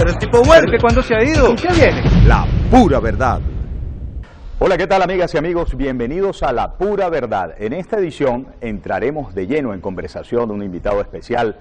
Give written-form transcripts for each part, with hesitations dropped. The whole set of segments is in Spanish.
pero el tipo vuelve. ¿Pero cuándo se ha ido? ¿Y qué viene? La pura verdad. Hola, ¿qué tal, amigas y amigos? Bienvenidos a La Pura Verdad. En esta edición entraremos de lleno en conversación. Un invitado especial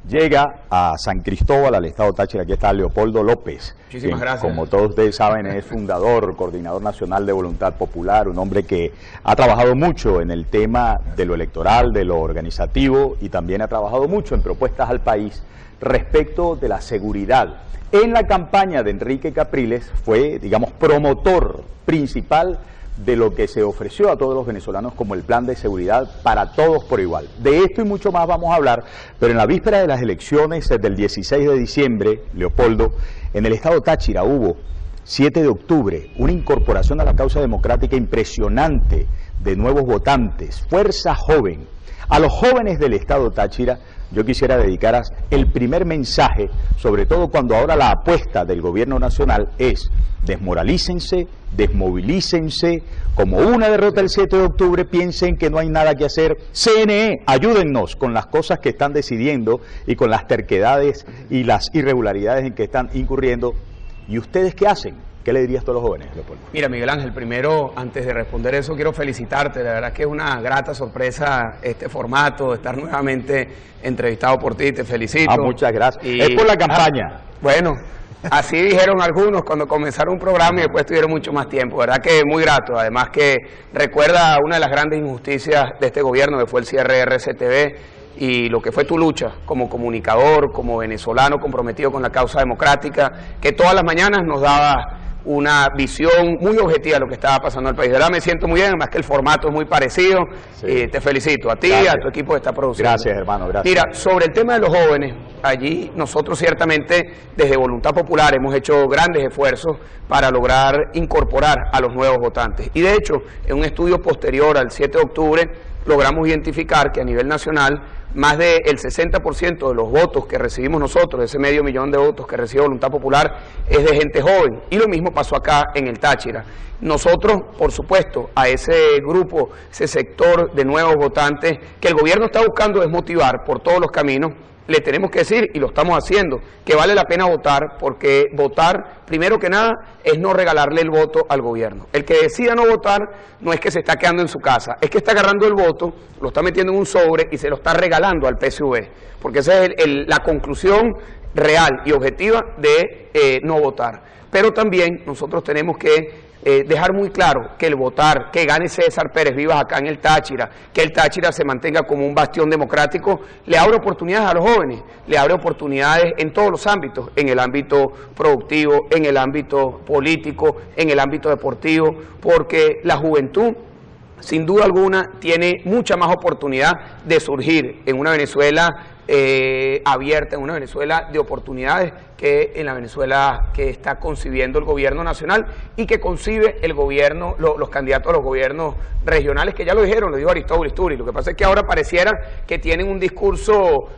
llega a San Cristóbal, al estado Táchira. Aquí está Leopoldo López. Muchísimas gracias. Como todos ustedes saben, es fundador, coordinador nacional de Voluntad Popular, un hombre que ha trabajado mucho en el tema de lo electoral, de lo organizativo, y también ha trabajado mucho en propuestas al país respecto de la seguridad. En la campaña de Enrique Capriles fue, digamos, promotor principal de lo que se ofreció a todos los venezolanos como el plan de seguridad para todos por igual. De esto y mucho más vamos a hablar, pero en la víspera de las elecciones del 16 de diciembre, Leopoldo, en el estado Táchira hubo 7 de octubre una incorporación a la causa democrática impresionante de nuevos votantes, fuerza joven. A los jóvenes del estado Táchira yo quisiera dedicar el primer mensaje, sobre todo cuando ahora la apuesta del gobierno nacional es desmoralícense, desmovilícense, como una derrota el 7 de octubre, piensen que no hay nada que hacer. CNE, ayúdennos con las cosas que están decidiendo y con las terquedades y las irregularidades en que están incurriendo. ¿Y ustedes qué hacen? ¿Qué le dirías a todos los jóvenes, Leopoldo? Mira, Miguel Ángel, primero, antes de responder eso, quiero felicitarte. La verdad que es una grata sorpresa este formato, estar nuevamente entrevistado por ti. Te felicito. Muchas gracias. Es por la campaña. Bueno, así dijeron algunos cuando comenzaron un programa y después tuvieron mucho más tiempo. ¿Verdad? Que muy grato. Además que recuerda una de las grandes injusticias de este gobierno, que fue el cierre de RCTV, y lo que fue tu lucha como comunicador, como venezolano comprometido con la causa democrática, que todas las mañanas nos daba una visión muy objetiva de lo que estaba pasando en el país. De verdad me siento muy bien, además que el formato es muy parecido. Sí. Te felicito a ti y a tu equipo que está produciendo. Gracias, hermano, gracias. Mira, sobre el tema de los jóvenes, allí nosotros ciertamente desde Voluntad Popular hemos hecho grandes esfuerzos para lograr incorporar a los nuevos votantes. Y de hecho, en un estudio posterior al 7 de octubre, logramos identificar que a nivel nacional más del 60% de los votos que recibimos nosotros, ese 500.000 de votos que recibe Voluntad Popular, es de gente joven. Y lo mismo pasó acá en el Táchira. Nosotros, por supuesto, a ese grupo, ese sector de nuevos votantes que el gobierno está buscando desmotivar por todos los caminos, le tenemos que decir, y lo estamos haciendo, que vale la pena votar, porque votar, primero que nada, es no regalarle el voto al gobierno. El que decida no votar no es que se está quedando en su casa, es que está agarrando el voto, lo está metiendo en un sobre y se lo está regalando al PSV, porque esa es la conclusión real y objetiva de no votar. Pero también nosotros tenemos que dejar muy claro que el votar, que gane César Pérez Vivas acá en el Táchira, que el Táchira se mantenga como un bastión democrático, le abre oportunidades a los jóvenes, le abre oportunidades en todos los ámbitos, en el ámbito productivo, en el ámbito político, en el ámbito deportivo, porque la juventud, sin duda alguna, tiene mucha más oportunidad de surgir en una Venezuela abierta, en una Venezuela de oportunidades, que en la Venezuela que está concibiendo el gobierno nacional y que concibe el gobierno, los candidatos a los gobiernos regionales, que ya lo dijeron, lo dijo Aristóbulo Isturi. Lo que pasa es que ahora pareciera que tienen un discurso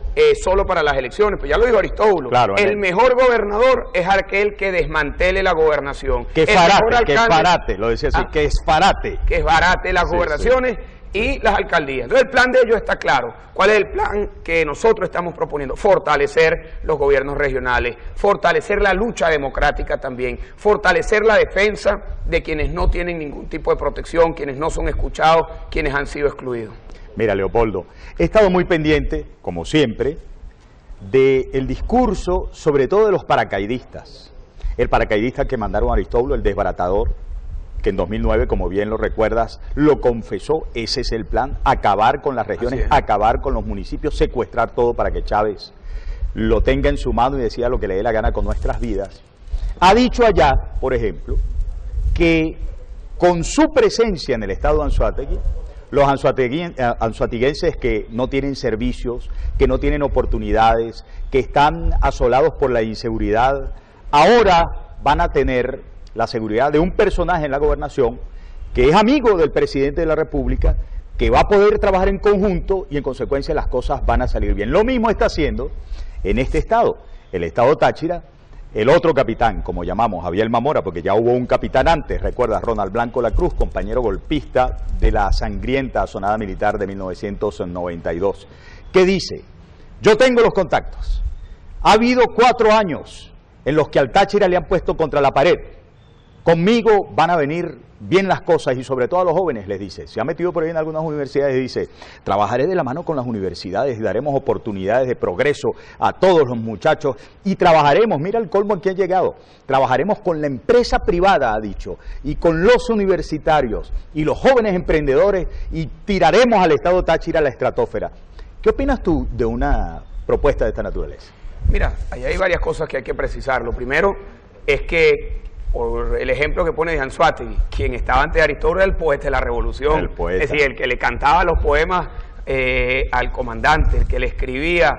solo para las elecciones, pues ya lo dijo Aristóbulo. Claro, el mejor gobernador es aquel que desmantele la gobernación. Que es farate, lo decía así, que es farate. Que es barate las gobernaciones. Sí. Y las alcaldías. Entonces el plan de ellos está claro. ¿Cuál es el plan que nosotros estamos proponiendo? Fortalecer los gobiernos regionales, fortalecer la lucha democrática también, fortalecer la defensa de quienes no tienen ningún tipo de protección, quienes no son escuchados, quienes han sido excluidos. Mira, Leopoldo, he estado muy pendiente, como siempre, del discurso, sobre todo de los paracaidistas. El paracaidista que mandaron a Aristóbulo, el desbaratador, que en 2009, como bien lo recuerdas, lo confesó. Ese es el plan, acabar con las regiones, acabar con los municipios, secuestrar todo para que Chávez lo tenga en su mano y decida lo que le dé la gana con nuestras vidas. Ha dicho allá, por ejemplo, que con su presencia en el estado de Anzoátegui, los anzoatiguenses que no tienen servicios, que no tienen oportunidades, que están asolados por la inseguridad, ahora van a tener la seguridad de un personaje en la gobernación que es amigo del presidente de la República, que va a poder trabajar en conjunto y en consecuencia las cosas van a salir bien. Lo mismo está haciendo en este estado, el estado Táchira, el otro capitán, como llamamos, Javier Mamora, porque ya hubo un capitán antes, recuerda, Ronald Blanco La Cruz, compañero golpista de la sangrienta asonada militar de 1992, que dice: yo tengo los contactos, ha habido 4 años en los que al Táchira le han puesto contra la pared. Conmigo van a venir bien las cosas, y sobre todo a los jóvenes les dice, se ha metido por ahí en algunas universidades y dice, trabajaré de la mano con las universidades y daremos oportunidades de progreso a todos los muchachos y trabajaremos, mira el colmo en que han llegado, trabajaremos con la empresa privada, ha dicho, y con los universitarios y los jóvenes emprendedores y tiraremos al estado Táchira a la estratosfera. ¿Qué opinas tú de una propuesta de esta naturaleza? Mira, ahí hay varias cosas que hay que precisar. Lo primero es que, por el ejemplo que pone de Anzoátegui, quien estaba antes de Aristóteles era el poeta de la Revolución, el poeta. Es decir, el que le cantaba los poemas al comandante, el que le escribía,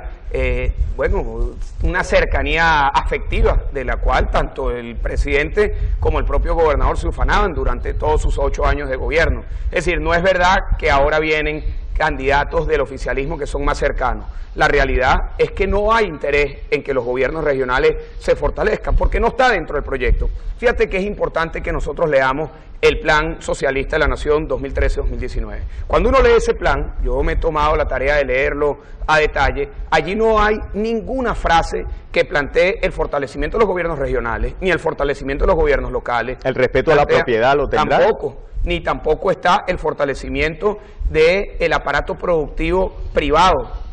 bueno, una cercanía afectiva de la cual tanto el presidente como el propio gobernador se ufanaban durante todos sus 8 años de gobierno. Es decir, no es verdad que ahora vienen candidatos del oficialismo que son más cercanos. La realidad es que no hay interés en que los gobiernos regionales se fortalezcan, porque no está dentro del proyecto. Fíjate que es importante que nosotros leamos el Plan Socialista de la Nación 2013-2019. Cuando uno lee ese plan, yo me he tomado la tarea de leerlo a detalle, allí no hay ninguna frase que plantee el fortalecimiento de los gobiernos regionales, ni el fortalecimiento de los gobiernos locales. ¿El respeto a la propiedad lo tendrá? Tampoco. Ni tampoco está el fortalecimiento del aparato productivo privado.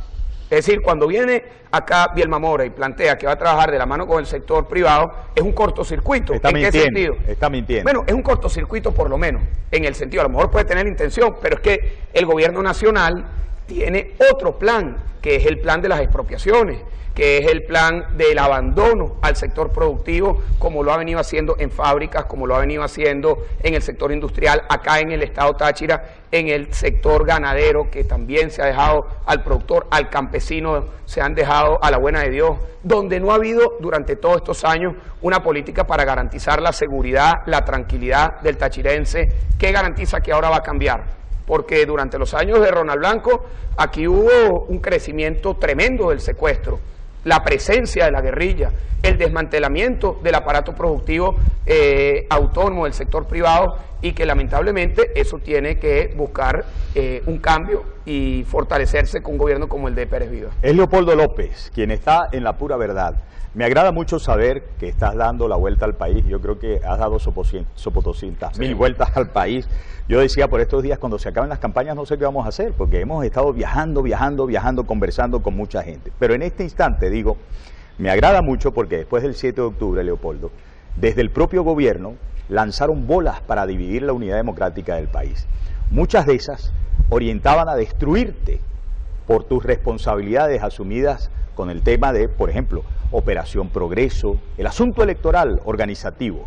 Es decir, cuando viene acá Bielma Mora y plantea que va a trabajar de la mano con el sector privado, es un cortocircuito. ¿En qué sentido? Está mintiendo. Bueno, es un cortocircuito por lo menos, en el sentido, a lo mejor puede tener intención, pero es que el gobierno nacional tiene otro plan, que es el plan de las expropiaciones, que es el plan del abandono al sector productivo, como lo ha venido haciendo en fábricas, como lo ha venido haciendo en el sector industrial, acá en el estado Táchira, en el sector ganadero, que también se ha dejado al productor, al campesino, se han dejado a la buena de Dios, donde no ha habido durante todos estos años una política para garantizar la seguridad, la tranquilidad del tachirense, que garantiza que ahora va a cambiar. Porque durante los años de Ronald Blanco, aquí hubo un crecimiento tremendo del secuestro, la presencia de la guerrilla, el desmantelamiento del aparato productivo autónomo del sector privado, y que lamentablemente eso tiene que buscar un cambio y fortalecerse con un gobierno como el de Pérez Viva. Es Leopoldo López quien está en la pura verdad. Me agrada mucho saber que estás dando la vuelta al país. Yo creo que has dado sopotoscientas-mil vueltas al país. Yo decía por estos días, cuando se acaben las campañas no sé qué vamos a hacer, porque hemos estado viajando, conversando con mucha gente. Pero en este instante digo, me agrada mucho porque después del 7 de octubre, Leopoldo, desde el propio gobierno lanzaron bolas para dividir la unidad democrática del país. Muchas de esas orientaban a destruirte por tus responsabilidades asumidas con el tema de, por ejemplo, Operación Progreso, el asunto electoral organizativo.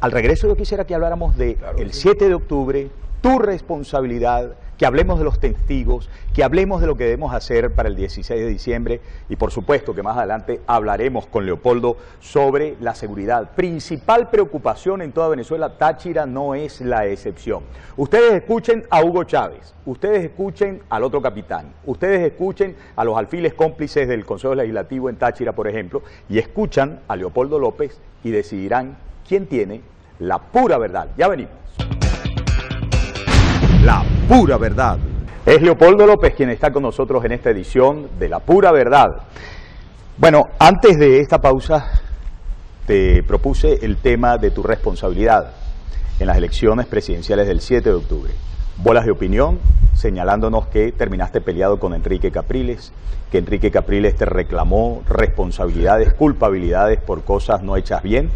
Al regreso yo quisiera que habláramos de el 7 de octubre, tu responsabilidad, que hablemos de los testigos, que hablemos de lo que debemos hacer para el 16 de diciembre y por supuesto que más adelante hablaremos con Leopoldo sobre la seguridad. Principal preocupación en toda Venezuela, Táchira no es la excepción. Ustedes escuchen a Hugo Chávez, ustedes escuchen al otro capitán, ustedes escuchen a los alfiles cómplices del Consejo Legislativo en Táchira, por ejemplo, y escuchan a Leopoldo López y decidirán quién tiene la pura verdad. Ya venimos. La pura verdad. Es Leopoldo López quien está con nosotros en esta edición de La Pura Verdad. Bueno, antes de esta pausa te propuse el tema de tu responsabilidad en las elecciones presidenciales del 7 de octubre. Bolas de opinión señalándonos que terminaste peleado con Enrique Capriles, que Enrique Capriles te reclamó responsabilidades, culpabilidades por cosas no hechas bien,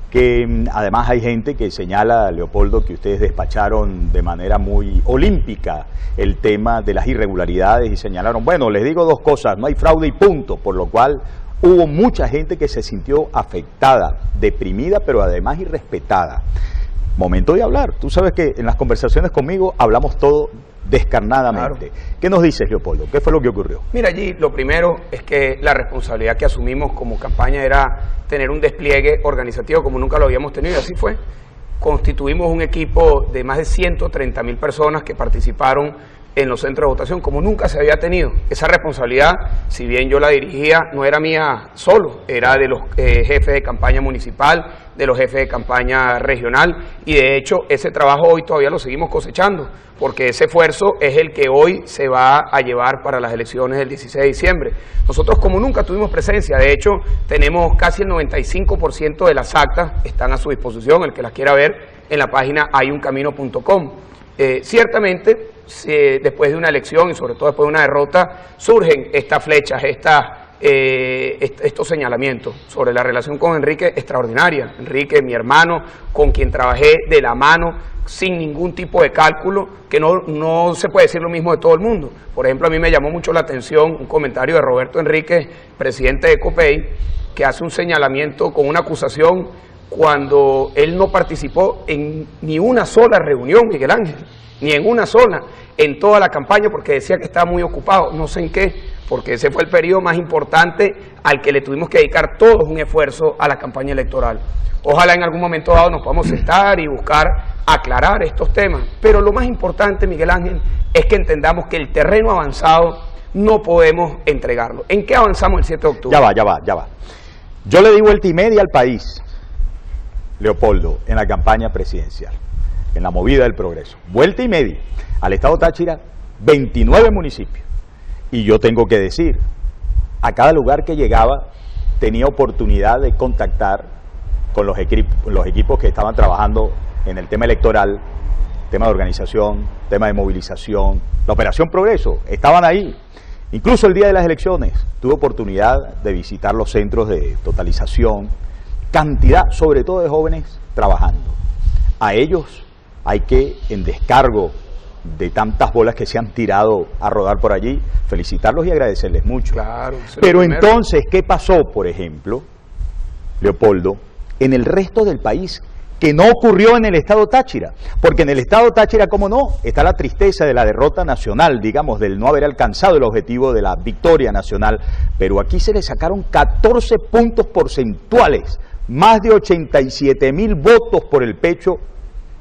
que además hay gente que señala, Leopoldo, que ustedes despacharon de manera muy olímpica el tema de las irregularidades y señalaron, bueno, les digo dos cosas, no hay fraude y punto, por lo cual hubo mucha gente que se sintió afectada, deprimida, pero además irrespetada. Momento de hablar. Tú sabes que en las conversaciones conmigo hablamos todo descarnadamente. Claro. ¿Qué nos dices, Leopoldo? ¿Qué fue lo que ocurrió? Mira, allí lo primero es que la responsabilidad que asumimos como campaña era tener un despliegue organizativo como nunca lo habíamos tenido, y así fue. Constituimos un equipo de más de 130.000 personas que participaron en los centros de votación como nunca se había tenido. Esa responsabilidad, si bien yo la dirigía, no era mía solo, era de los jefes de campaña municipal, de los jefes de campaña regional, y de hecho ese trabajo hoy todavía lo seguimos cosechando, porque ese esfuerzo es el que hoy se va a llevar para las elecciones del 16 de diciembre. Nosotros como nunca tuvimos presencia, de hecho tenemos casi el 95% de las actas, están a su disposición, el que las quiera ver en la página hayuncamino.com. Ciertamente, después de una elección y sobre todo después de una derrota, surgen estas flechas, estos señalamientos sobre la relación con Enrique extraordinaria. Enrique, mi hermano, con quien trabajé de la mano, sin ningún tipo de cálculo, que no se puede decir lo mismo de todo el mundo. Por ejemplo, a mí me llamó mucho la atención un comentario de Roberto Enríquez, presidente de Copey, que hace un señalamiento con una acusación cuando él no participó en ni una sola reunión, Miguel Ángel, ni en una sola, en toda la campaña, porque decía que estaba muy ocupado, no sé en qué, porque ese fue el periodo más importante al que le tuvimos que dedicar todos un esfuerzo a la campaña electoral. Ojalá en algún momento dado nos podamos sentar y buscar aclarar estos temas, pero lo más importante, Miguel Ángel, es que entendamos que el terreno avanzado no podemos entregarlo. ¿En qué avanzamos el 7 de octubre? Ya va. Yo le di vuelta y media al país, Leopoldo, en la campaña presidencial, en la movida del progreso. Vuelta y media. Al estado Táchira, 29 municipios. Y yo tengo que decir, a cada lugar que llegaba tenía oportunidad de contactar con los equipos que estaban trabajando en el tema electoral, tema de organización, tema de movilización, la Operación Progreso, estaban ahí. Incluso el día de las elecciones tuve oportunidad de visitar los centros de totalización, cantidad, sobre todo de jóvenes, trabajando. A ellos hay que, en descargo de tantas bolas que se han tirado a rodar por allí, felicitarlos y agradecerles mucho. Claro, pero entonces, ¿qué pasó, por ejemplo, Leopoldo, en el resto del país, que no ocurrió en el estado Táchira? Porque en el estado Táchira, ¿cómo no? Está la tristeza de la derrota nacional, digamos, del no haber alcanzado el objetivo de la victoria nacional, pero aquí se le sacaron 14 puntos porcentuales, más de 87.000 votos por el pecho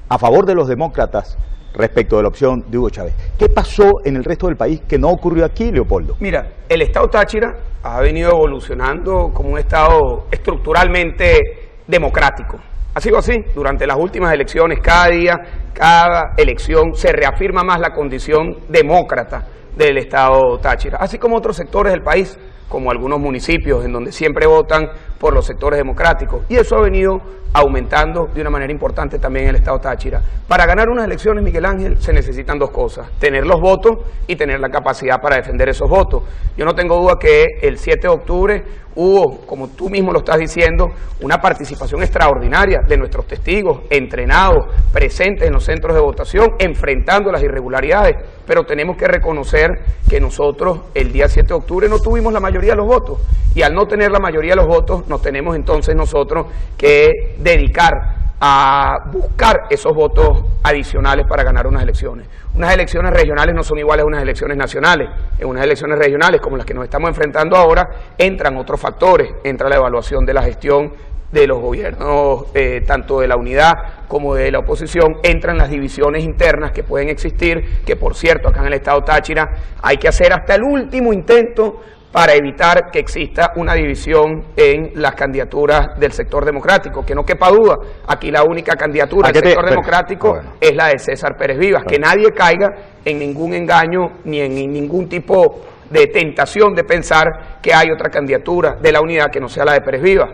a favor de los demócratas respecto de la opción de Hugo Chávez. ¿Qué pasó en el resto del país que no ocurrió aquí, Leopoldo? Mira, el estado Táchira ha venido evolucionando como un estado estructuralmente democrático. Ha sido así durante las últimas elecciones. Cada día, cada elección se reafirma más la condición demócrata del estado Táchira, así como otros sectores del país, como algunos municipios en donde siempre votan por los sectores democráticos, y eso ha venido aumentando de una manera importante también en el estado Táchira. Para ganar unas elecciones, Miguel Ángel, se necesitan dos cosas: tener los votos y tener la capacidad para defender esos votos. Yo no tengo duda que el 7 de octubre hubo, como tú mismo lo estás diciendo, una participación extraordinaria de nuestros testigos, entrenados, presentes en los centros de votación, enfrentando las irregularidades, pero tenemos que reconocer que nosotros el día 7 de octubre no tuvimos la mayoría de los votos, y al no tener la mayoría de los votos, nos tenemos entonces nosotros que dedicar a buscar esos votos adicionales para ganar unas elecciones. Unas elecciones regionales no son iguales a unas elecciones nacionales. En unas elecciones regionales como las que nos estamos enfrentando ahora, entran otros factores, entra la evaluación de la gestión de los gobiernos, tanto de la unidad como de la oposición, entran las divisiones internas que pueden existir, que por cierto acá en el estado Táchira hay que hacer hasta el último intento para evitar que exista una división en las candidaturas del sector democrático, que no quepa duda, aquí la única candidatura del sector democrático es la de César Pérez Vivas, que nadie caiga en ningún engaño ni en ningún tipo de tentación de pensar que hay otra candidatura de la unidad que no sea la de Pérez Vivas.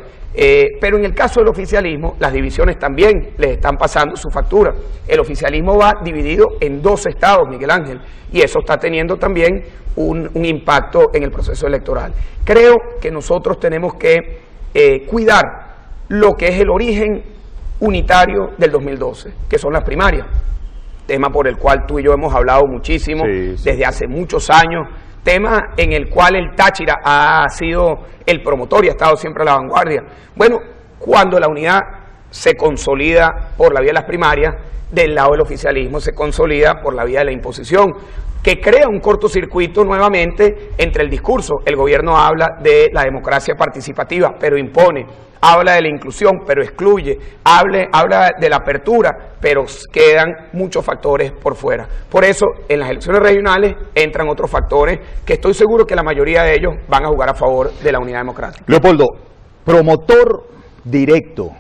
Pero en el caso del oficialismo, las divisiones también les están pasando su factura. El oficialismo va dividido en 2 estados, Miguel Ángel, y eso está teniendo también un impacto en el proceso electoral. Creo que nosotros tenemos que cuidar lo que es el origen unitario del 2012, que son las primarias, tema por el cual tú y yo hemos hablado muchísimo desde hace muchos años, tema en el cual el Táchira ha sido el promotor y ha estado siempre a la vanguardia. Bueno, cuando la unidad se consolida por la vía de las primarias, del lado del oficialismo se consolida por la vía de la imposición. que crea un cortocircuito nuevamente entre el discurso. El gobierno habla de la democracia participativa, pero impone, habla de la inclusión, pero excluye, habla de la apertura, pero quedan muchos factores por fuera. Por eso, en las elecciones regionales entran otros factores que estoy seguro que la mayoría de ellos van a jugar a favor de la unidad democrática. Leopoldo, promotor directo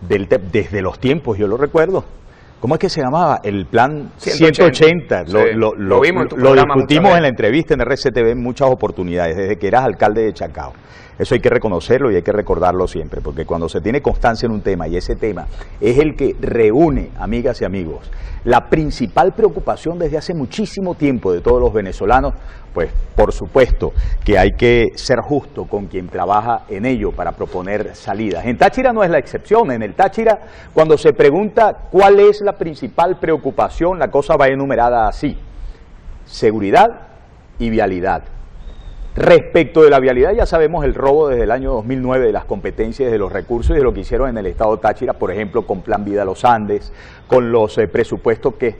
desde los tiempos, yo lo recuerdo. ¿Cómo es que se llamaba? El plan 180. Sí, lo vimos en tu programa, lo discutimos en la entrevista en RCTV en muchas oportunidades, desde que eras alcalde de Chacao. Eso hay que reconocerlo y hay que recordarlo siempre, porque cuando se tiene constancia en un tema, y ese tema es el que reúne, amigas y amigos, la principal preocupación desde hace muchísimo tiempo de todos los venezolanos, pues por supuesto que hay que ser justo con quien trabaja en ello para proponer salidas. En Táchira no es la excepción. En el Táchira, cuando se pregunta cuál es la principal preocupación, la cosa va enumerada así: seguridad y vialidad. Respecto de la vialidad, ya sabemos el robo desde el año 2009 de las competencias, de los recursos y de lo que hicieron en el estado Táchira, por ejemplo, con Plan Vida Los Andes, con los presupuestos que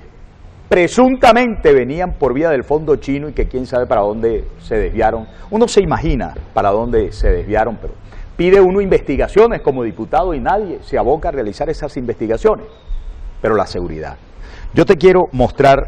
presuntamente venían por vía del fondo chino y que quién sabe para dónde se desviaron. Uno se imagina para dónde se desviaron, pero pide uno investigaciones como diputado y nadie se aboca a realizar esas investigaciones. Pero la seguridad. Yo te quiero mostrar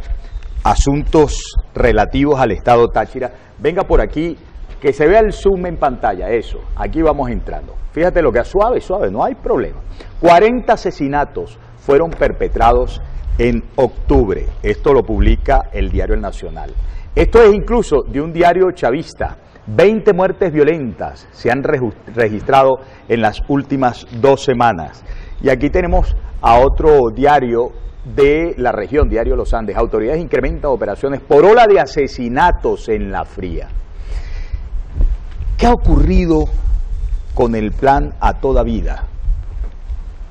asuntos relativos al estado Táchira. Venga por aquí, que se vea el zoom en pantalla, eso, aquí vamos entrando. Fíjate lo que es suave, no hay problema. 40 asesinatos fueron perpetrados en octubre, esto lo publica el diario El Nacional. Esto es incluso de un diario chavista. 20 muertes violentas se han registrado en las últimas 2 semanas. Y aquí tenemos a otro diario de la región, Diario Los Andes. Autoridades incrementan operaciones por ola de asesinatos en La Fría. ¿Qué ha ocurrido con el plan A Toda Vida?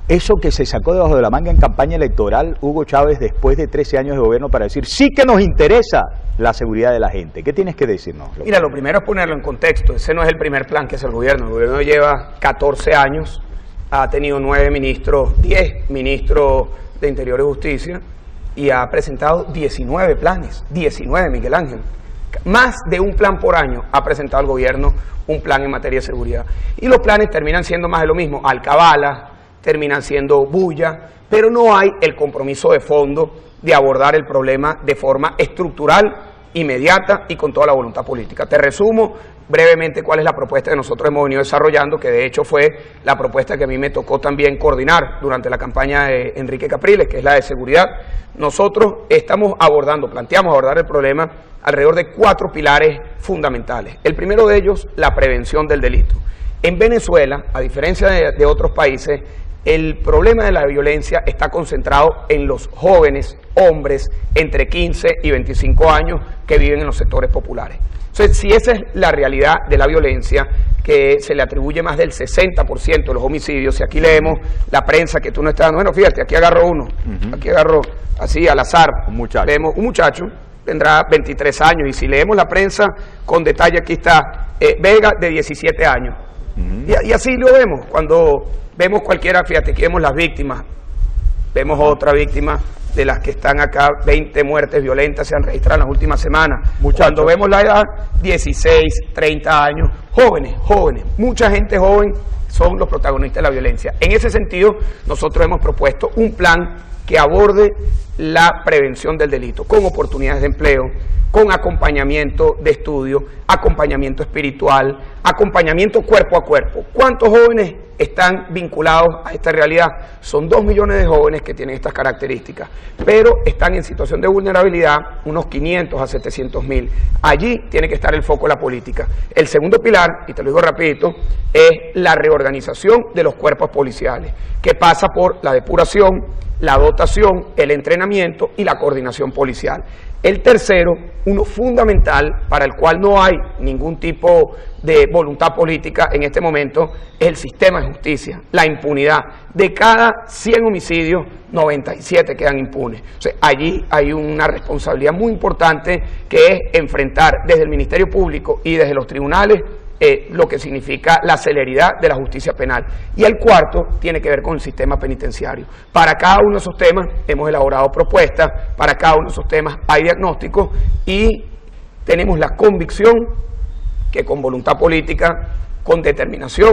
Eso que se sacó debajo de la manga en campaña electoral Hugo Chávez después de 13 años de gobierno para decir sí que nos interesa la seguridad de la gente. ¿Qué tienes que decirnos? Mira, lo primero es ponerlo en contexto. Ese no es el primer plan que hace el gobierno. El gobierno lleva 14 años, ha tenido 9 ministros, 10 ministros de Interior y Justicia y ha presentado 19 planes, 19, Miguel Ángel. Más de un plan por año ha presentado el gobierno un plan en materia de seguridad. Y los planes terminan siendo más de lo mismo, alcabalas, terminan siendo bulla, pero no hay el compromiso de fondo de abordar el problema de forma estructural, inmediata y con toda la voluntad política. Te resumo brevemente cuál es la propuesta que nosotros hemos venido desarrollando, que de hecho fue la propuesta que a mí me tocó también coordinar durante la campaña de Enrique Capriles, que es la de seguridad. Nosotros planteamos abordar el problema alrededor de 4 pilares fundamentales. El primero de ellos, la prevención del delito. En Venezuela, a diferencia de otros países, el problema de la violencia está concentrado en los jóvenes, hombres, entre 15 y 25 años que viven en los sectores populares. Entonces, si esa es la realidad de la violencia, que se le atribuye más del 60% de los homicidios, si aquí leemos la prensa que tú no estás dando, bueno, fíjate, aquí agarró uno, aquí agarró así al azar, un muchacho, tendrá 23 años, y si leemos la prensa con detalle, aquí está Vega, de 17 años. Y así lo vemos, cuando vemos cualquiera, fíjate, aquí vemos las víctimas, vemos otra víctima de las que están acá, 20 muertes violentas se han registrado en las últimas semanas. Cuando vemos la edad, 16, 30 años, jóvenes, mucha gente joven son los protagonistas de la violencia. En ese sentido, nosotros hemos propuesto un plan que aborde la prevención del delito, con oportunidades de empleo, con acompañamiento de estudio, acompañamiento espiritual, acompañamiento cuerpo a cuerpo. ¿Cuántos jóvenes están vinculados a esta realidad? Son 2 millones de jóvenes que tienen estas características, pero están en situación de vulnerabilidad unos 500 a 700 mil. Allí tiene que estar el foco de la política. El segundo pilar, y te lo digo rapidito, es la reorganización de los cuerpos policiales, que pasa por la depuración, la dotación, el entrenamiento y la coordinación policial. El tercero, uno fundamental, para el cual no hay ningún tipo de voluntad política en este momento, es el sistema de justicia, la impunidad. De cada 100 homicidios, 97 quedan impunes. O sea, allí hay una responsabilidad muy importante, que es enfrentar desde el Ministerio Público y desde los tribunales lo que significa la celeridad de la justicia penal. Y el cuarto tiene que ver con el sistema penitenciario. Para cada uno de esos temas hemos elaborado propuestas, para cada uno de esos temas hay diagnósticos y tenemos la convicción que con voluntad política, con determinación,